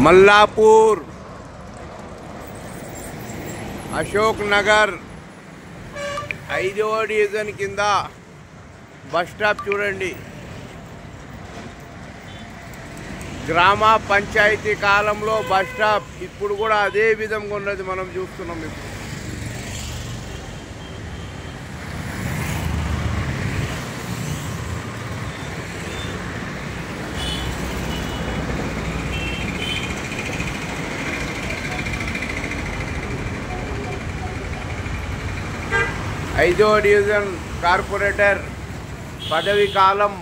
మల్లాపూర్, అశోక్ నగర్ 5వ డివిజన్ కింద bus stop చూడండి. గ్రామ పంచాయతీ కాలంలో బస్ స్టాప్ ఇప్పుడు కూడా అదే విధంగా ఉన్నది మనం చూస్తున్నాం. ఇప్పుడు ఐదవ డివిజన్ కార్పొరేటర్ పదవి కాలం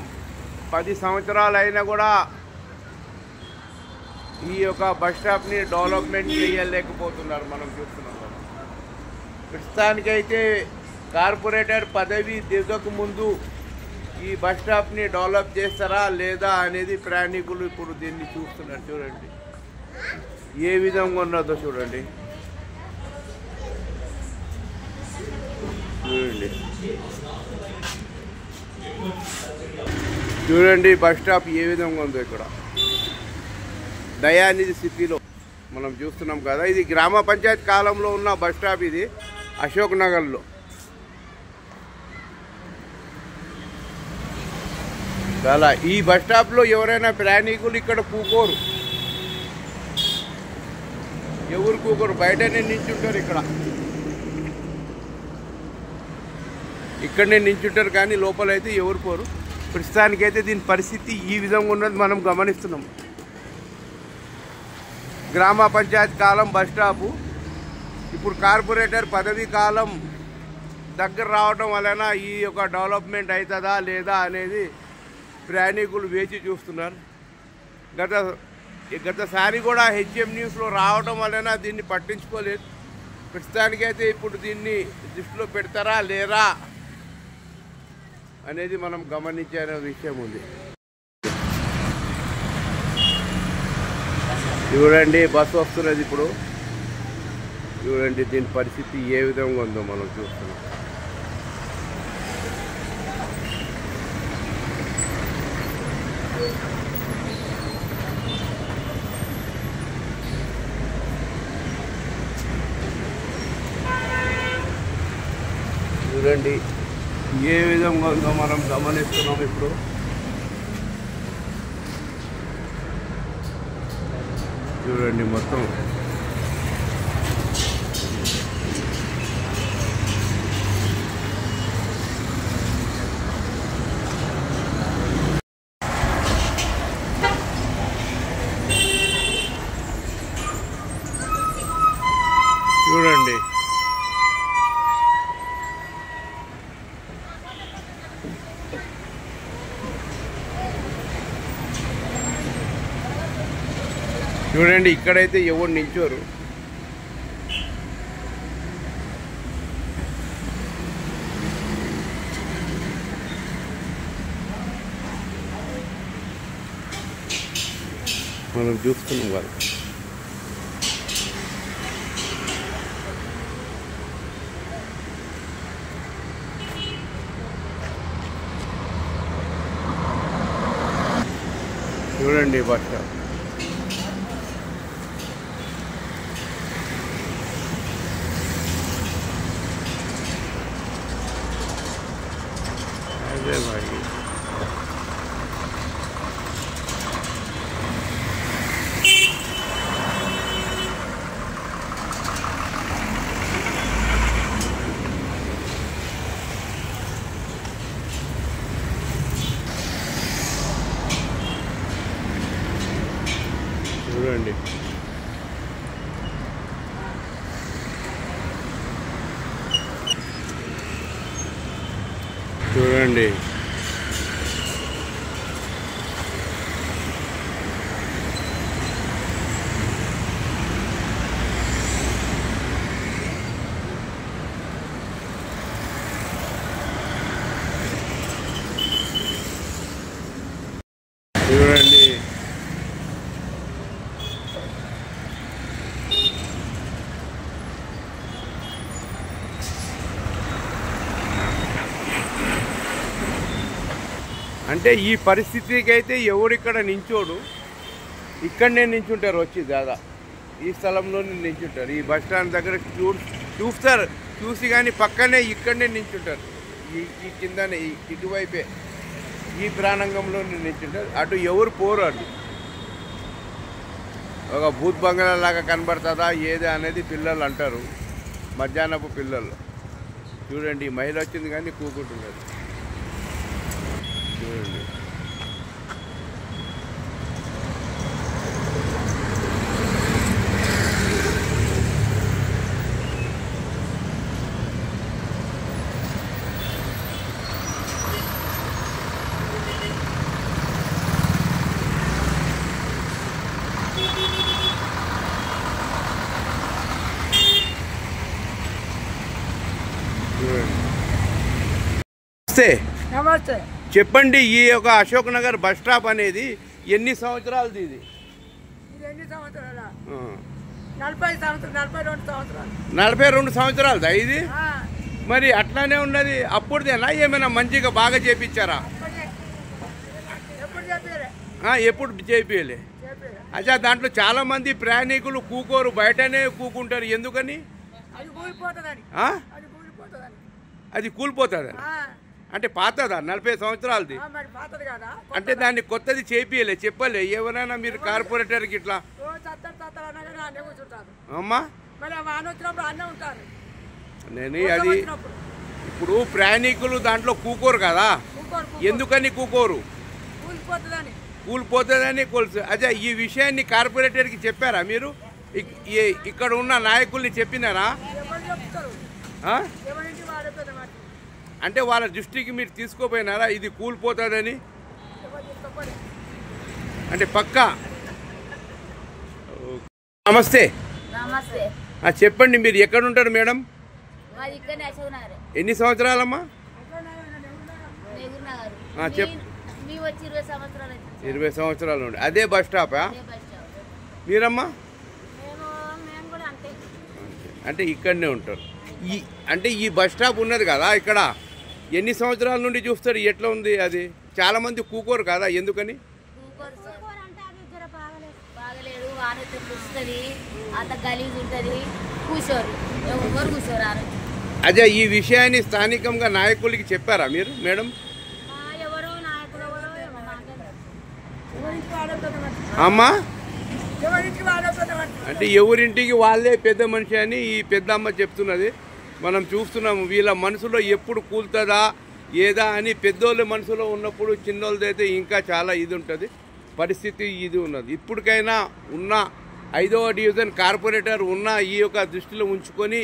10 సంవత్సరాలు అయినా కూడా ఈ యొక్క బస్ స్టాప్ని డెవలప్మెంట్ చేయలేకపోతున్నారు మనం చూస్తున్నాం. ప్రస్తుతానికైతే కార్పొరేటర్ పదవి దిగక ముందు ఈ బస్ స్టాప్ని డెవలప్ చేస్తారా లేదా అనేది ప్రయాణికులు ఇప్పుడు దీన్ని చూస్తున్నారు. చూడండి ఏ విధంగా ఉన్నదో చూడండి. చూడండి బస్ స్టాప్ ఏ విధంగా ఉందో. ఇక్కడ దయానిధి సిటీలో మనం చూస్తున్నాం కదా. ఇది గ్రామ పంచాయతీ కాలంలో ఉన్న బస్ స్టాప్. ఇది అశోక్ నగర్లో. చాలా ఈ బస్ స్టాప్లో ఎవరైనా ప్రయాణికులు ఇక్కడ కూకోరు, ఎవరు కూకోరు, బయటనే నించుంటారు. ఇక్కడనే నించుంటారు కానీ లోపలైతే ఎవరు పోరు. ప్రస్తుతానికైతే దీని పరిస్థితి ఈ విధంగా ఉన్నది మనం గమనిస్తున్నాం. గ్రామ పంచాయతీ కాలం బస్ స్టాపు ఇప్పుడు కార్పొరేటర్ పదవీ కాలం దగ్గర రావడం వలన ఈ యొక్క డెవలప్మెంట్ అవుతుందా లేదా అనేది ప్రయాణికులు వేచి చూస్తున్నారు. గతసారి కూడా హెచ్ఎం న్యూస్లో రావడం వలన దీన్ని పట్టించుకోలేదు. ప్రస్తుతానికైతే ఇప్పుడు దీన్ని దృష్టిలో పెడతారా లేరా అనేది మనం గమనించే విషయం ఉంది. చూడండి బస్సు వస్తున్నది ఇప్పుడు. చూడండి దీని పరిస్థితి ఏ విధంగా ఉందో మనం చూస్తున్నాం. చూడండి ఏ విధంగా ఉందో మనం గమనిస్తున్నాం ఇప్పుడు. చూడండి మొత్తం చూడండి. చూడండి ఇక్కడైతే ఎవరు నించోరు. మనం చూస్తున్నాం వాళ్ళు. చూడండి బస్ స్టాప్. అదే భాई చూడండి. చూడండి చూడండి అంటే ఈ పరిస్థితికి అయితే ఎవరిక్కడ నించోడు. ఇక్కడనే నించుంటారు వచ్చి దాదా ఈ స్థలంలోనే నించుంటారు. ఈ బస్ స్టాండ్ దగ్గర చూస్తారు చూసి కానీ పక్కనే ఇక్కడనే నించుంటారు. ఈ కిందనే ఇటువైపే ఈ ప్రాణంగంలో నించుంటారు. అటు ఎవరు పోరు. అటు ఒక భూత్ బంగ్లా లాగా కనబడుతుందా ఏదే అనేది పిల్లలు అంటారు. మధ్యాహ్నపు పిల్లలు చూడండి. మహిళ వచ్చింది కానీ కూకుంటున్నారు చూడండి. నమస్తే. చెప్పండి, ఈ యొక్క అశోక్ నగర్ బస్ స్టాప్ అనేది ఎన్ని సంవత్సరాలది? ఇది ఎన్ని సంవత్సరాల? 42 సంవత్సరాలదా ఇది? మరి అట్లానే ఉన్నది. అప్పుడుదేనా ఏమైనా మంచిగా బాగా చేపించారా? ఎప్పుడు చేపియలే. అచ్చా, దాంట్లో చాలా మంది ప్రయాణికులు కూకోరు, బయటనే కూకుంటారు. ఎందుకని? అది కూలిపోతుందా? అంటే పాతదా? 40 సంవత్సరాలది. అంటే దాన్ని కొత్తది చేపియలే, చెప్పలే ఎవరైనా మీరు కార్పొరేటర్కి ఇట్లా? అమ్మా నేను అది ఇప్పుడు ప్రయాణికులు దాంట్లో కూకోరు కదా, ఎందుకని కూకోరు? కూలిపోతుందని కొలుసు. అదే ఈ విషయాన్ని కార్పొరేటర్కి చెప్పారా మీరు? ఇక్కడ ఉన్న నాయకుల్ని చెప్పినారా? అంటే వాళ్ళ దృష్టికి మీరు తీసుకోపోయినారా ఇది కూలిపోతుందని? అంటే పక్కా. నమస్తే. చెప్పండి, మీరు ఎక్కడ ఉంటారు మేడం? ఎన్ని సంవత్సరాలమ్మా? 20 సంవత్సరాలు ఉండి అదే బస్ స్టాపా? మీరమ్మా? అంటే ఇక్కడనే ఉంటారు. అంటే ఈ బస్ స్టాప్ ఉన్నది కదా ఇక్కడ, ఎన్ని సంవత్సరాల నుండి చూస్తారు? ఎట్లా ఉంది అది? చాలా మంది కూకోరు కదా, ఎందుకని? అదే ఈ విషయాన్ని స్థానికంగా నాయకులకి చెప్పారా మీరు మేడం? అమ్మా అంటే ఎవరింటికి వాళ్ళే పెద్ద మనిషి అని ఈ పెద్దమ్మ చెప్తున్నది. మనం చూస్తున్నాము వీళ్ళ మనసులో ఎప్పుడు కూలుతుందా ఏదా అని. పెద్దోళ్ళ మనసులో ఉన్నప్పుడు చిన్నోళ్ళదైతే ఇంకా చాలా ఇది ఉంటుంది, పరిస్థితి ఇది ఉన్నది. ఇప్పటికైనా ఉన్న 5వ డివిజన్ కార్పొరేటర్ ఉన్న ఈ యొక్క దృష్టిలో ఉంచుకొని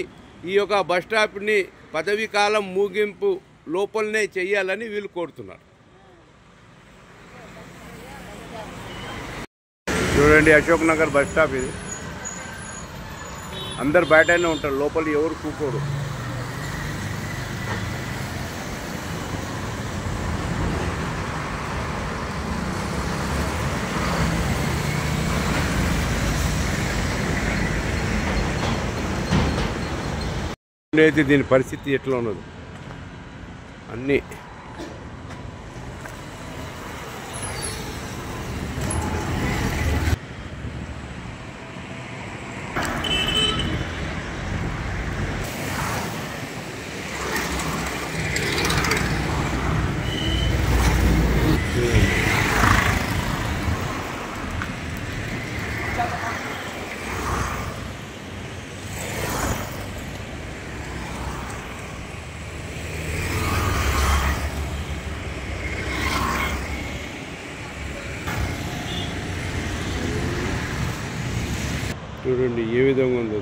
ఈ యొక్క బస్ స్టాప్ని పదవీ కాలం ముగింపు లోపలనే చెయ్యాలని వీళ్ళు కోరుతున్నారు. చూడండి, అశోక్ నగర్ బస్ స్టాప్ ఇది. అందరు బయటనే ఉంటారు, లోపల ఎవరు కూకోరు. అయితే దీని పరిస్థితి ఎట్లా ఉన్నది అన్నీ చూడండి ఏ విధంగా ఉందో.